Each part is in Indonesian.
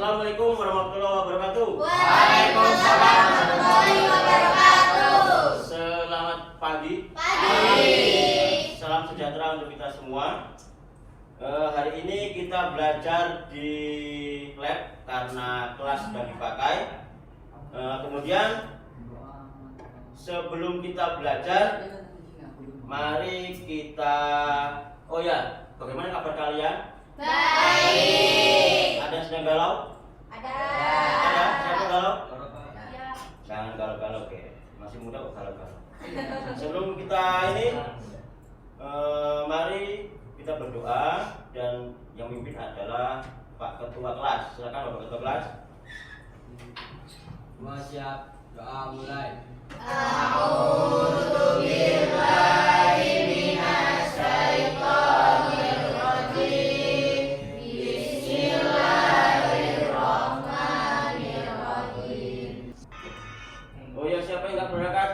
Assalamualaikum warahmatullahi wabarakatuh. Waalaikumsalam warahmatullahi wabarakatuh. Selamat pagi. Salam sejahtera untuk kita semua. Hari ini kita belajar di lab karena kelas sudah dipakai. Kemudian sebelum kita belajar, mari kita bagaimana kabar kalian? Baik. Ada yang sedang galau? Ada. Siapa galau? Ya. Jangan galau-galau, oke. Masih muda kok galau-galau. Sebelum kita ini, mari kita berdoa, dan yang memimpin adalah Pak Ketua Kelas. Silakan Bapak Ketua Kelas. Semua siap, doa mulai. A'udzu billahi minasyaitonir rajim. Bismillahirrahmanirrahim. Oh ya, siapa yang nggak berangkat?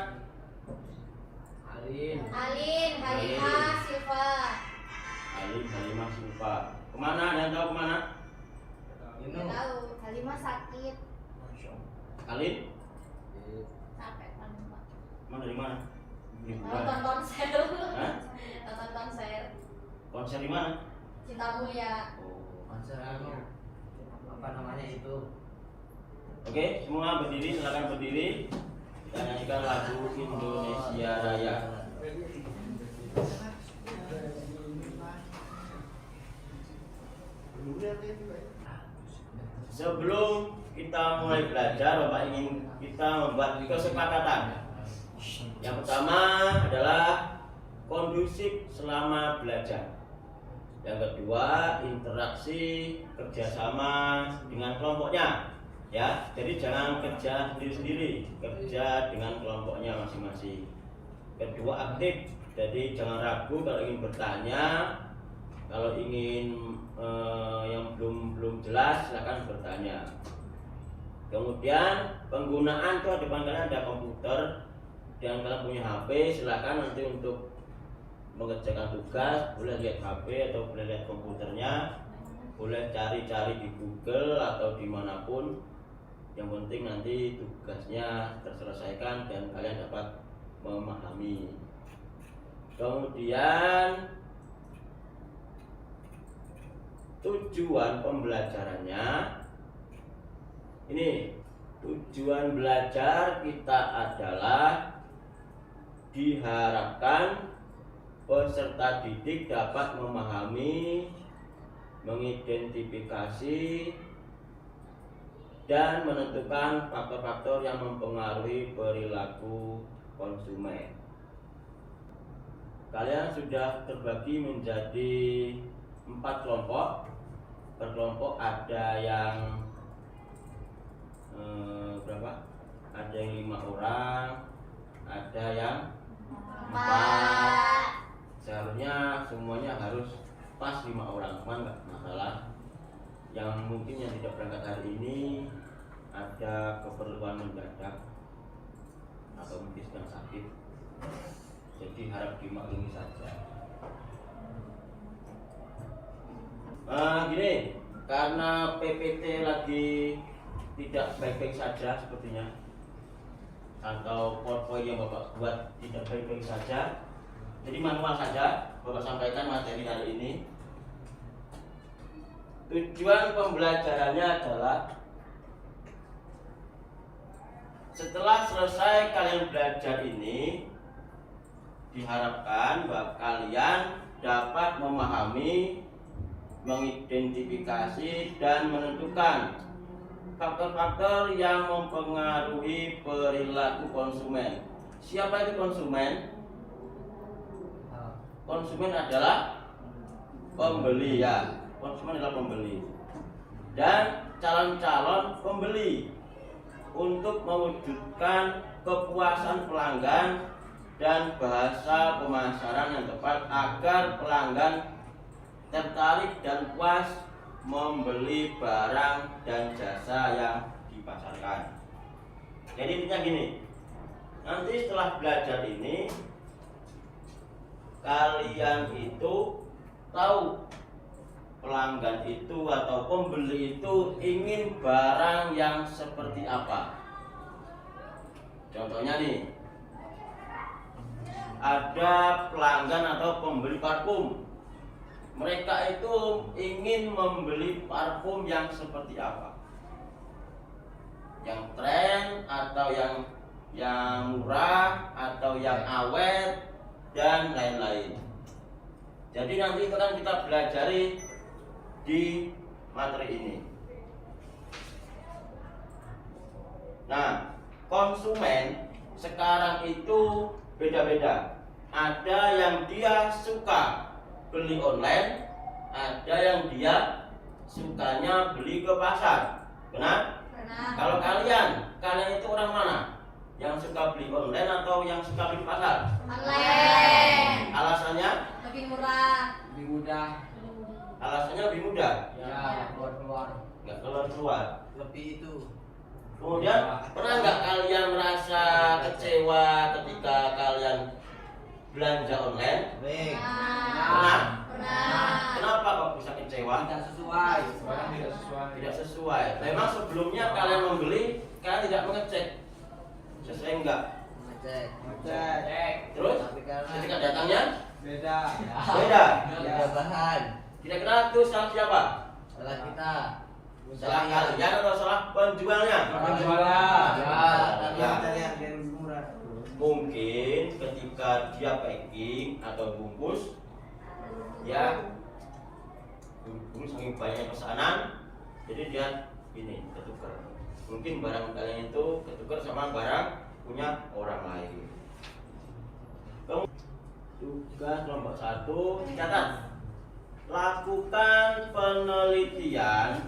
Alin. Alin, Halimah, Siva. Alif, Halimah, Siva. Kemana? Ada yang tahu kemana? Minum. Tahu, Halimah sakit. Alif, Capek kan, Pak. mana dari mana? Nonton Liburan. konser. Hah? Nonton konser. Konser di mana? Cinta Mulia. Oh. Konser anu. Apa namanya itu? Oke, semua berdiri, silakan berdiri. Kita nyanyikan lagu Indonesia Raya. Sebelum kita mulai belajar, Bapak ingin kita membuat kesepakatan. Yang pertama adalah kondusif selama belajar. Yang kedua, interaksi kerjasama dengan kelompoknya. Ya, jadi jangan kerja sendiri-sendiri, kerja dengan kelompoknya masing-masing. Kedua, aktif. Jadi jangan ragu kalau ingin bertanya, kalau ingin yang belum jelas silakan bertanya. Kemudian penggunaan tuh depan kalian ada komputer dan kalian punya HP, silakan nanti untuk mengerjakan tugas boleh lihat HP atau boleh lihat komputernya, boleh cari-cari di Google atau dimanapun. Yang penting nanti tugasnya terselesaikan dan kalian dapat memahami. Kemudian tujuan pembelajarannya ini, tujuan belajar kita adalah diharapkan peserta didik dapat memahami, mengidentifikasi dan menentukan faktor-faktor yang mempengaruhi perilaku konsumen. Kalian sudah terbagi menjadi 4 kelompok. Per kelompok ada yang berapa? Ada yang 5 orang, ada yang 4. Seharusnya semuanya harus pas 5 orang, cuman nggak masalah. Yang mungkin yang tidak berangkat hari ini ada keperluan mendadak atau mungkin sedang sakit, jadi harap dimaklumi saja. Gini, karena PPT lagi tidak baik-baik saja sepertinya, atau PowerPoint yang Bapak buat tidak baik-baik saja, jadi manual saja Bapak sampaikan materi hari ini. Tujuan pembelajarannya adalah setelah selesai kalian belajar ini, diharapkan bahwa kalian dapat memahami, mengidentifikasi dan menentukan faktor-faktor yang mempengaruhi perilaku konsumen. Siapa itu konsumen? Konsumen adalah pembeli, ya. Konsumen adalah pembeli dan calon-calon pembeli untuk mewujudkan kepuasan pelanggan dan bahasa pemasaran yang tepat agar pelanggan tertarik dan puas membeli barang dan jasa yang dipasarkan. Jadi intinya gini, nanti setelah belajar ini kalian itu tahu pelanggan itu atau pembeli itu ingin barang yang seperti apa. Contohnya nih, ada pelanggan atau pembeli parfum. Mereka itu ingin membeli parfum yang seperti apa? Yang tren atau yang murah atau yang awet dan lain-lain. Jadi nanti itu akan kita pelajari di materi ini. Nah, konsumen sekarang itu beda-beda. Ada yang dia suka beli online, ada yang dia sukanya beli ke pasar. Benar? Benar. Kalau kalian itu orang mana? Yang suka beli online atau yang suka beli pasar? Online. Alasannya? Lebih murah. Lebih mudah. Alasannya lebih mudah. Ya, keluar. Nggak keluar. Lebih itu. Kemudian pernah nggak kalian merasa kecewa ketika kalian belanja online? Baik. Pernah? Pernah. Kenapa kok bisa kecewa? Tidak sesuai. Tidak sesuai. Memang sebelumnya kalian membeli, kalian tidak mengecek sesuai enggak. Ngecek. Terus Tapi karena ketika datangnya beda. beda. Beda bahan. Kira-kira itu salah siapa? Salah kita. Salah kalian atau salah penjualnya? Ya. Mungkin ketika dia packing atau bungkus, ya bungkus saking banyak pesanan, jadi dia ini ketukar. Mungkin barang kalian itu ketukar sama barang punya orang lain. Tugas nomor 1 dicatat. Lakukan penelitian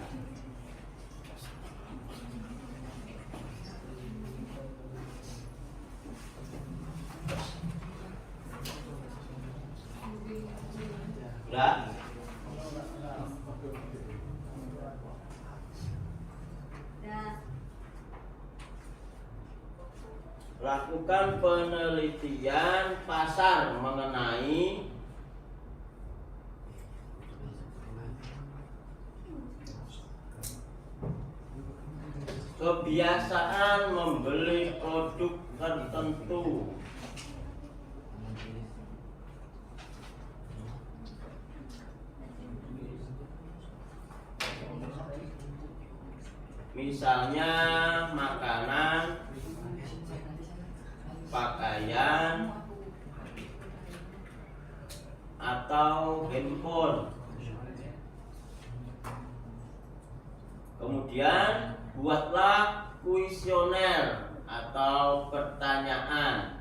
udah. Lakukan penelitian pasar mengenai kebiasaan membeli produk tertentu. Misalnya makanan, pakaian, atau handphone. Kemudian buatlah kuesioner atau pertanyaan.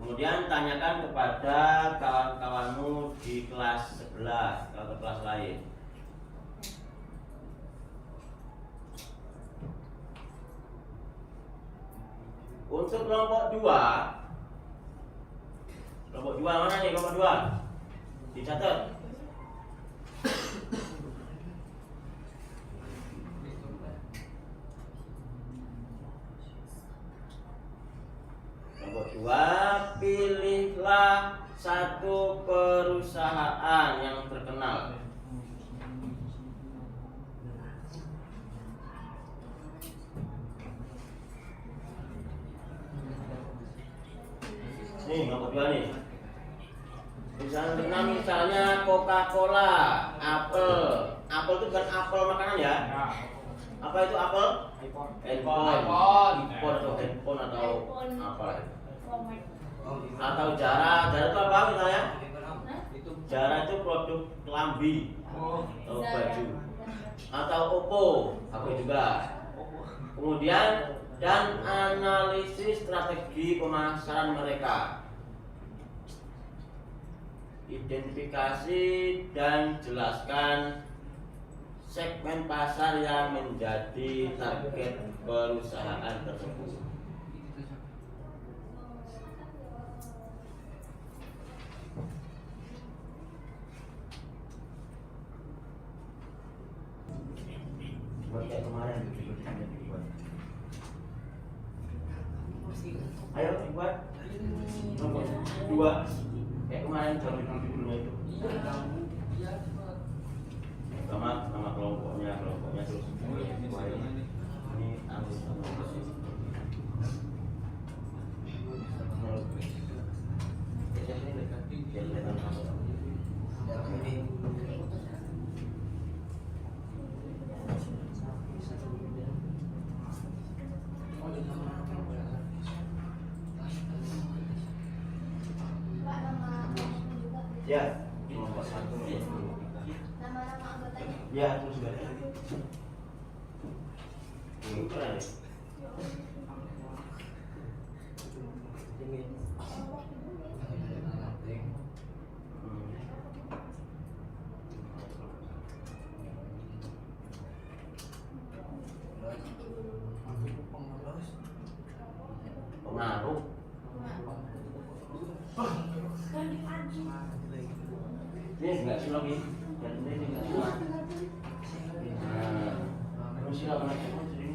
Kemudian tanyakan kepada kawan-kawanmu di kelas sebelah atau kelas lain. Untuk kelompok 2, kelompok 2 mana nih? Kelompok 2 dicatat. Kelompok 2, pilihlah satu perusahaan yang terkenal. Nih, kelompok 2 nih. Perusahaan terkenal misalnya Coca-Cola, Apple. Apple itu bukan apel makanan ya. Apa itu apel? Handphone atau handphone atau apa? Atau Zara itu apa misalnya? Zara itu produk kelambi atau baju. Atau Oppo, HP juga. Kemudian dan analisis strategi pemasaran mereka. Identifikasi dan jelaskan segmen pasar yang menjadi target perusahaan tersebut. Buat kayak kemarin. Ayo dibuat. Nomor 2. Kayak kemarin dulu itu. Nama kelompoknya terus. Ini anggota. Ya, nomor 1. Nama-nama anggotanya. Ya, terus baca. Ini keren ya? Pengaruh. Ini enggak sih lagi. Dan ini enggak semua. Nah, terus silakan aja sini.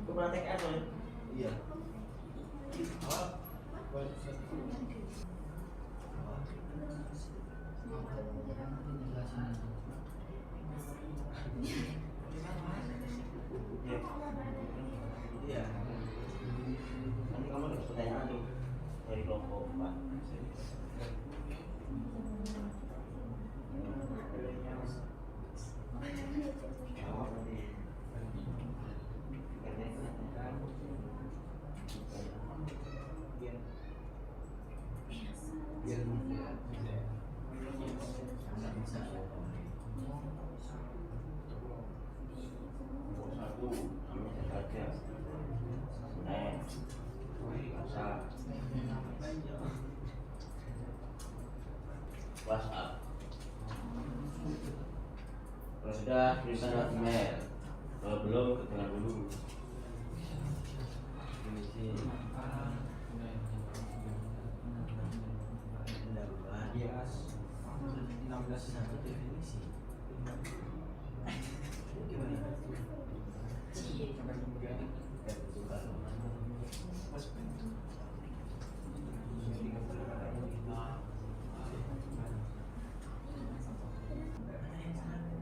Itu praktek apa ya? Iya. Iya. Nanti kamu dapat pertanyaan tuh dari kelompok 4. WhatsApp. Kalau sudah tulisan email. Kalau belum kedengar dulu.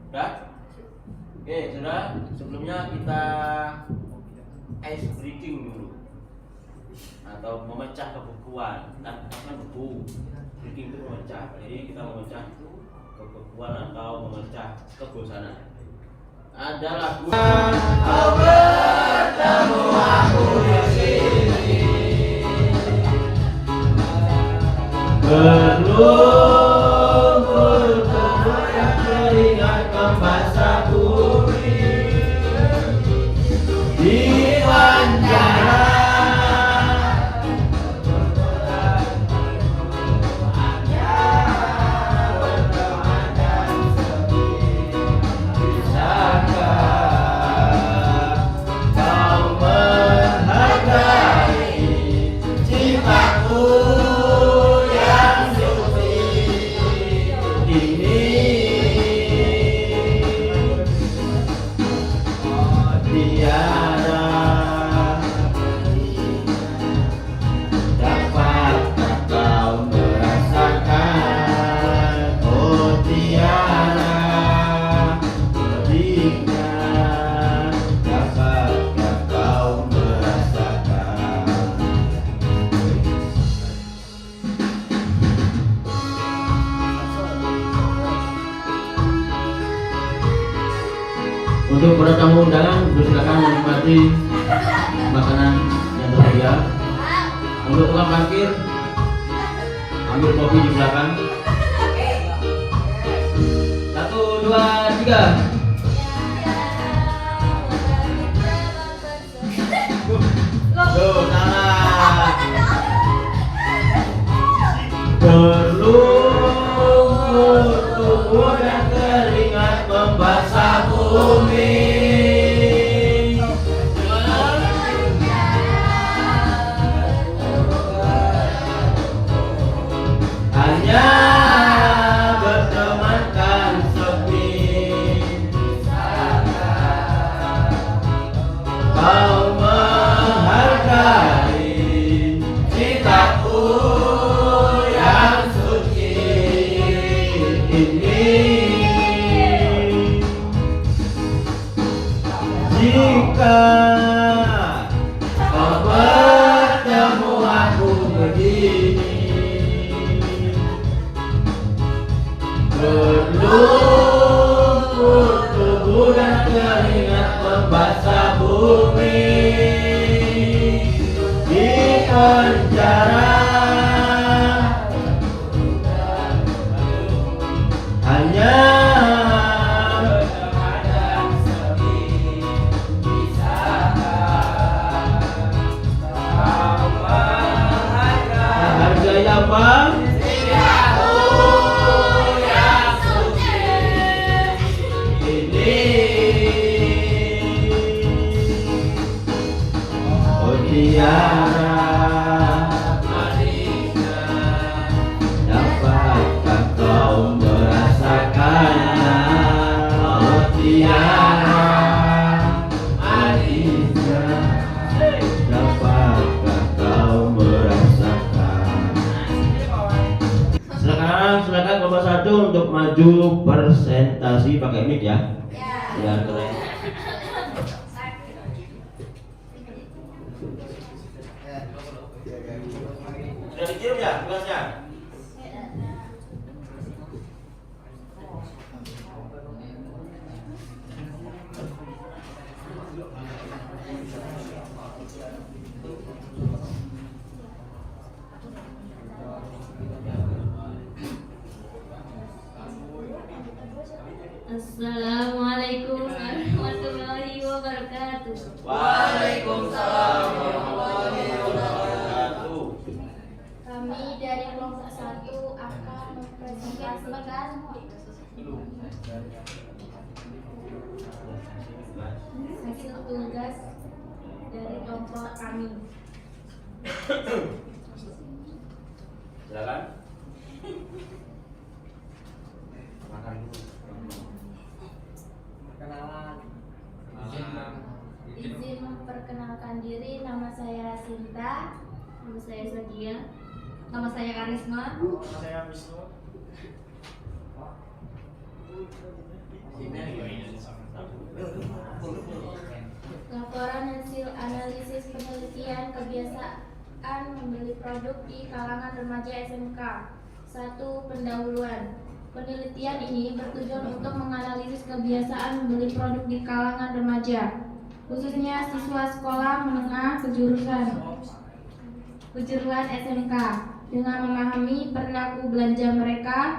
Udah? Oke, sudah. Sebelumnya kita ice breaking dulu atau memecah kebukuan. Kan buku breaking itu memecah. Jadi kita memecah kebukuan atau memecah kebosanan. Ada lagu Kau bertemu aku di sini. Berlumpur tergoyang keringat membasah bumi di Banjara. Cintaku yang suci. Untuk para tamu undangan bersilakan menikmati makanan yang tersedia. Untuk tukang parkir ambil kopi di belakang. 1, 2, 3. Tuh, tangan. Berlumur tubuh dan keringat membasah bumi. Hanya bertemankan sepi. Kau menghargai cintaku yang suci ini. Jika kau bertemu aku begini, berlumpur tubuh dan keringat membasah bumi. Di penjara hanya hargai apa? Tiara manisnya, dapatkah kau merasakannya? Oh tiara manisnya, dapatkah kau merasakan? Silakan nomor 1 untuk maju presentasi pakai mic ya. Ya keren. Sudah dikirim ya tugasnya? Assalamualaikum warahmatullahi wabarakatuh. Waalaikumsalam warahmatullahi wabarakatuh. Kami dari kelompok 1 akan mempresentasikan hasil tugas dari kelompok kami. Silakan. Izin memperkenalkan diri, nama saya Sinta, nama saya Sagia, nama saya Karisma, Nama saya Wisnu. laporan hasil analisis penelitian kebiasaan membeli produk di kalangan remaja SMK. 1. Pendahuluan. Penelitian ini bertujuan untuk menganalisis kebiasaan membeli produk di kalangan remaja, khususnya siswa sekolah menengah kejuruan SMK. Dengan memahami perilaku belanja mereka,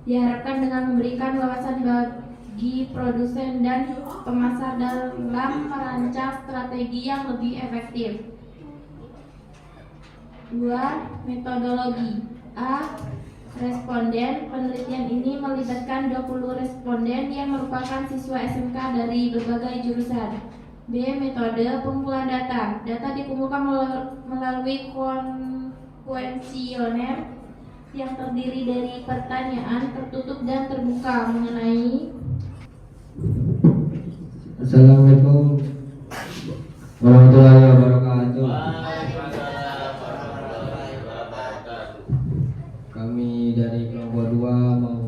diharapkan dengan memberikan wawasan bagi produsen dan pemasar dalam merancang strategi yang lebih efektif. 2. Metodologi. A. Responden. Penelitian ini melibatkan 20 responden yang merupakan siswa SMK dari berbagai jurusan. B. Metode pengumpulan data. Data dikumpulkan melalui kuesioner yang terdiri dari pertanyaan tertutup dan terbuka mengenai Assalamualaikum warahmatullahi wabarakatuh. Kami dari kelompok 2 mau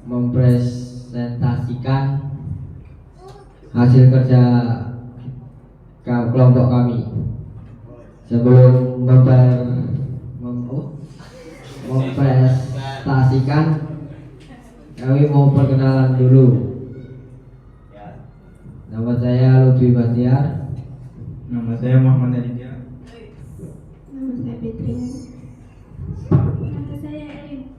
mempresentasikan hasil kerja kelompok kami. Sebelum mempresentasikan, kami mau perkenalan dulu. Nama saya Lutfi Batiar. Nama saya Muhammad Aditya. Nama saya Fitri. Nama saya Erin.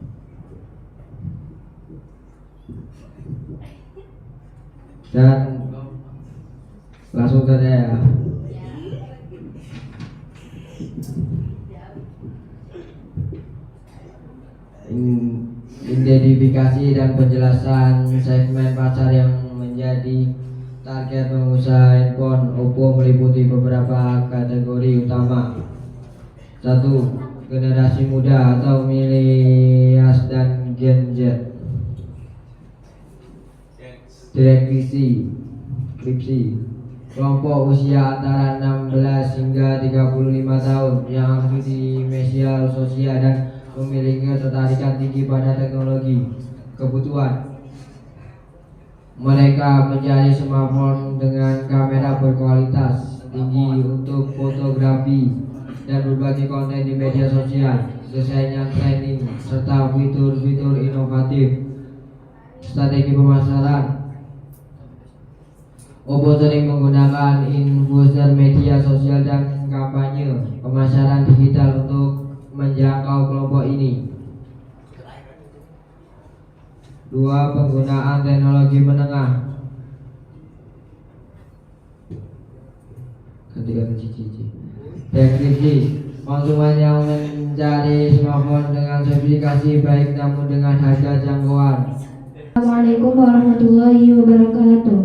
Dan langsung saja ya. Identifikasi dan penjelasan segmen pasar yang menjadi target pengusaha handphone Oppo meliputi beberapa kategori utama. 1. Generasi muda atau milenials dan Gen Z. Kripsi kelompok usia antara 16 hingga 35 tahun yang aktif di media sosial dan memiliki ketertarikan tinggi pada teknologi. Kebutuhan mereka mencari smartphone dengan kamera berkualitas tinggi untuk fotografi dan berbagai konten di media sosial, desainnya trending, serta fitur-fitur inovatif. Strategi pemasaran, Oppo sering menggunakan influencer media sosial dan kampanye pemasaran digital untuk menjangkau kelompok ini. 2. Penggunaan teknologi menengah. Deskripsi, konsumen yang mencari smartphone dengan spesifikasi baik namun dengan harga jangkauan. Assalamualaikum warahmatullahi wabarakatuh.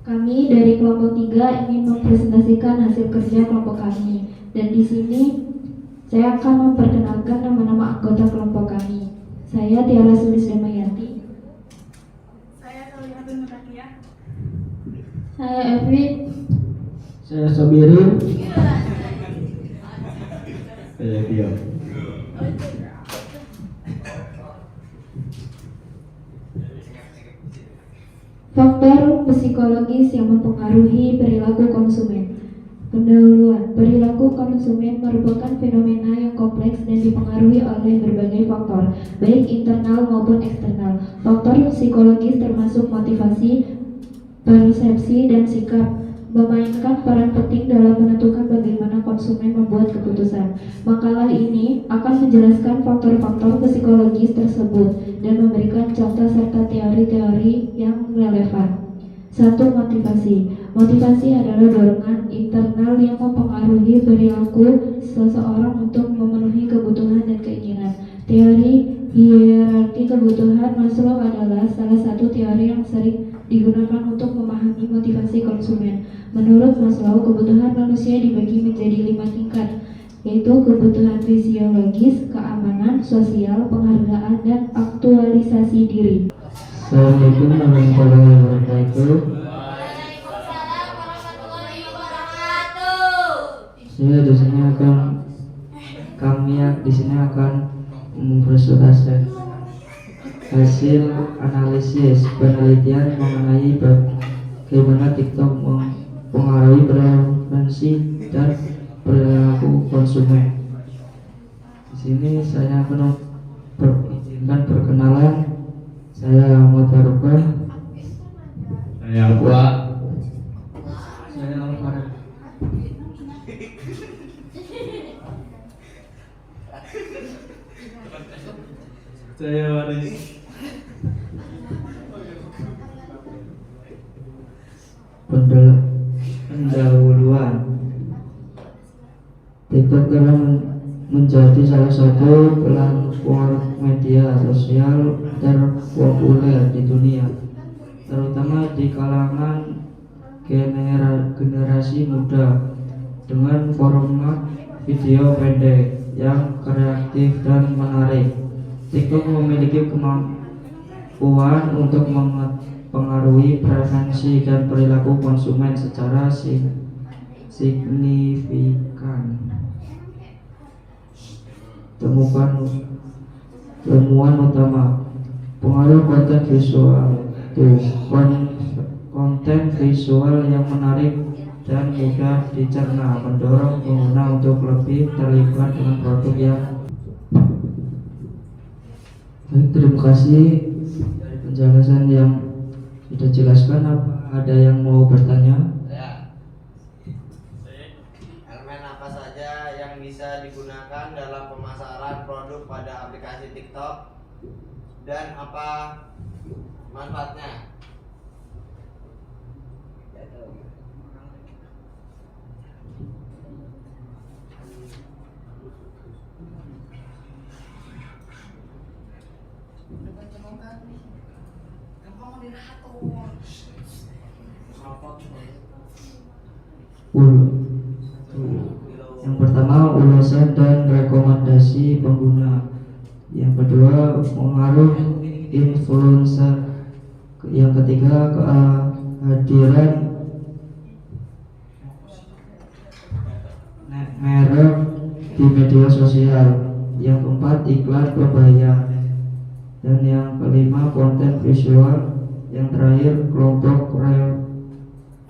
Kami dari kelompok 3 ingin mempresentasikan hasil kerja kelompok kami. Dan di sini saya akan memperkenalkan nama-nama anggota kelompok kami. Saya Tiara Sulis Damayanti. Saya Solihatul Mutakiah. Saya Evi. Saya Sobirin. Saya Tio. Faktor psikologis yang mempengaruhi perilaku konsumen. Pendahuluan, perilaku konsumen merupakan fenomena yang kompleks dan dipengaruhi oleh berbagai faktor, baik internal maupun eksternal. Faktor psikologis termasuk motivasi, persepsi, dan sikap, memainkan peran penting dalam menentukan bagaimana konsumen membuat keputusan. Makalah ini akan menjelaskan faktor-faktor psikologis tersebut dan memberikan contoh serta teori-teori yang relevan. 1. Motivasi. Motivasi adalah dorongan internal yang mempengaruhi perilaku seseorang untuk memenuhi kebutuhan dan keinginan. Teori hierarki kebutuhan Maslow adalah salah satu teori yang sering digunakan untuk memahami motivasi konsumen. Menurut Maslow, kebutuhan manusia dibagi menjadi 5 tingkat, yaitu kebutuhan fisiologis, keamanan, sosial, penghargaan, dan aktualisasi diri. Assalamualaikum warahmatullahi wabarakatuh. Waalaikumsalam warahmatullahi wabarakatuh. Saya di sini akan mempresentasikan hasil analisis penelitian mengenai bagaimana TikTok mempengaruhi preferensi dan perilaku konsumen. Di sini saya akan berizinkan perkenalan. Saya Ahmad Farukah. Saya Aqua. Saya Alfarah. Saya Waris. Pendahuluan. TikTok telah menjadi salah satu platform media sosial terpopuler di dunia, terutama di kalangan generasi muda, dengan format video pendek yang kreatif dan menarik. TikTok memiliki kemampuan untuk mempengaruhi preferensi dan perilaku konsumen secara signifikan. Temuan utama: pengaruh konten visual. Konten visual yang menarik dan mudah dicerna mendorong pengguna untuk lebih terlibat dengan produk yang. Baik, terima kasih dari penjelasan yang sudah jelaskan. Apa ada yang mau bertanya? Ya. Elemen apa saja yang bisa digunakan dalam pemasaran produk pada aplikasi TikTok dan apa manfaatnya? Yang pertama, ulasan dan rekomendasi pengguna. Yang kedua, pengaruh influencer. Yang ketiga, kehadiran merek di media sosial. Yang keempat, iklan berbayar. Dan yang kelima, konten visual. Yang terakhir, kelompok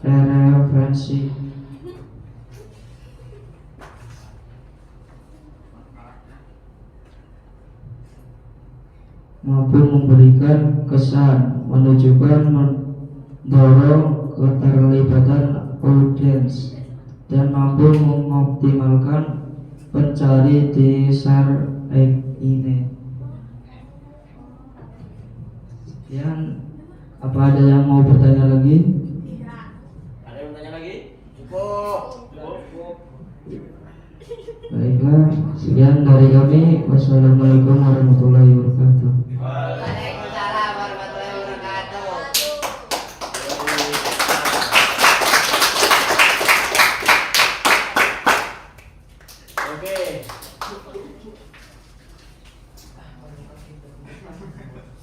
referensi maupun memberikan kesan, menunjukkan, mendorong keterlibatan audiens, dan mampu mengoptimalkan pencari di share ini. Sekian, apa ada yang mau bertanya lagi? Tidak. Ada yang bertanya lagi? Cukup. Baiklah, sekian dari kami. Wassalamualaikum warahmatullahi wabarakatuh. Waalaikumsalam warahmatullahi wabarakatuh. Oke.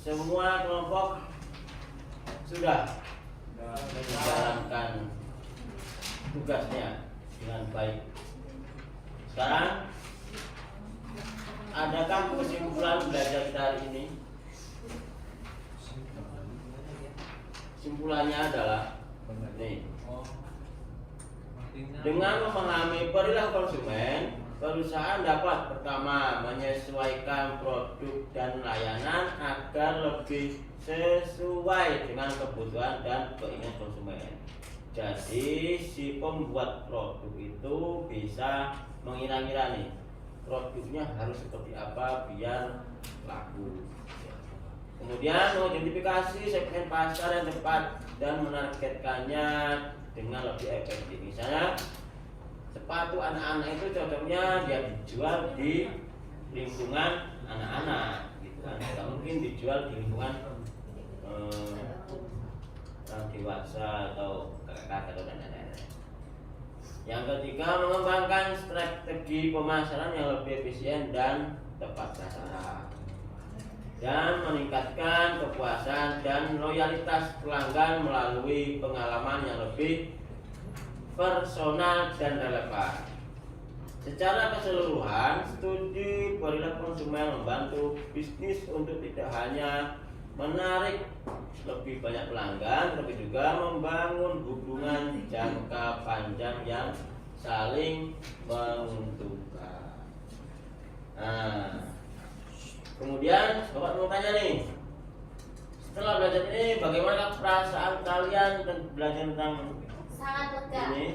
Semua kelompok sudah menjalankan tugasnya dengan baik. Sekarang, adakah kesimpulan belajar kita hari ini? Kesimpulannya adalah nih, dengan memahami perilaku konsumen, perusahaan dapat pertama menyesuaikan produk dan layanan agar lebih sesuai dengan kebutuhan dan keinginan konsumen. Jadi si pembuat produk itu bisa mengira-ngira nih produknya harus seperti apa biar laku. Kemudian mengidentifikasi segmen pasar yang tepat dan menargetkannya dengan lebih efektif. Misalnya sepatu anak-anak itu cocoknya dia dijual di lingkungan anak-anak, gitu kan? Tidak mungkin dijual di lingkungan orang dewasa atau kakak atau nenek-nenek. Yang ketiga, mengembangkan strategi pemasaran yang lebih efisien dan tepat sasaran, dan meningkatkan kepuasan dan loyalitas pelanggan melalui pengalaman yang lebih personal dan relevan. Secara keseluruhan, studi perilaku konsumen membantu bisnis untuk tidak hanya menarik lebih banyak pelanggan, tapi juga membangun hubungan jangka panjang yang saling menguntungkan. Nah, kemudian Bapak mau tanya nih, setelah belajar ini bagaimana perasaan kalian dan belajar tentang Sangat lega. ini?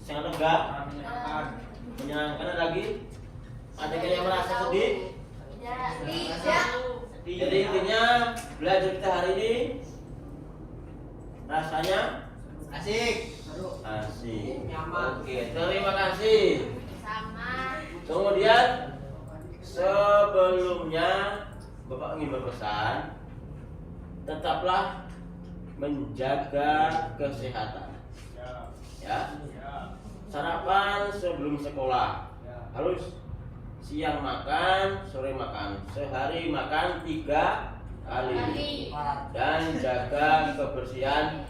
Sangat lega, menyenangkan. Lagi ada yang merasa sedih? Tidak. Jadi intinya belajar kita hari ini rasanya Asik. asik. Nyaman. Oke, terima kasih. Sama. Kemudian sebelumnya Bapak ingin berpesan, tetaplah menjaga kesehatan. Ya. Sarapan sebelum sekolah. Harus siang makan, sore makan, sehari makan 3 kali. Dan jaga kebersihan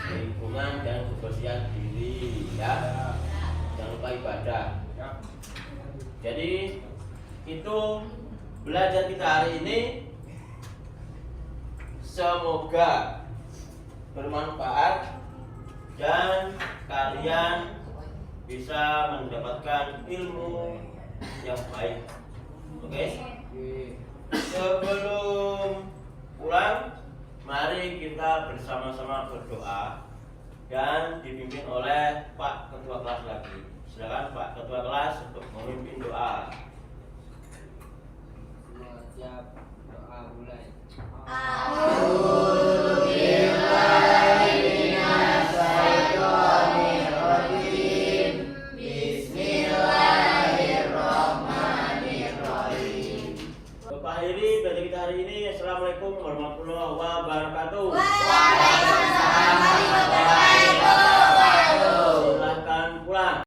lingkungan dan kebersihan diri, ya. Jangan lupa ibadah. Jadi itu belajar kita hari ini. Semoga bermanfaat dan kalian bisa mendapatkan ilmu yang baik. Oke? Sebelum pulang, mari kita dan dipimpin oleh Pak Ketua Kelas lagi. Silakan Pak Ketua Kelas untuk memimpin doa.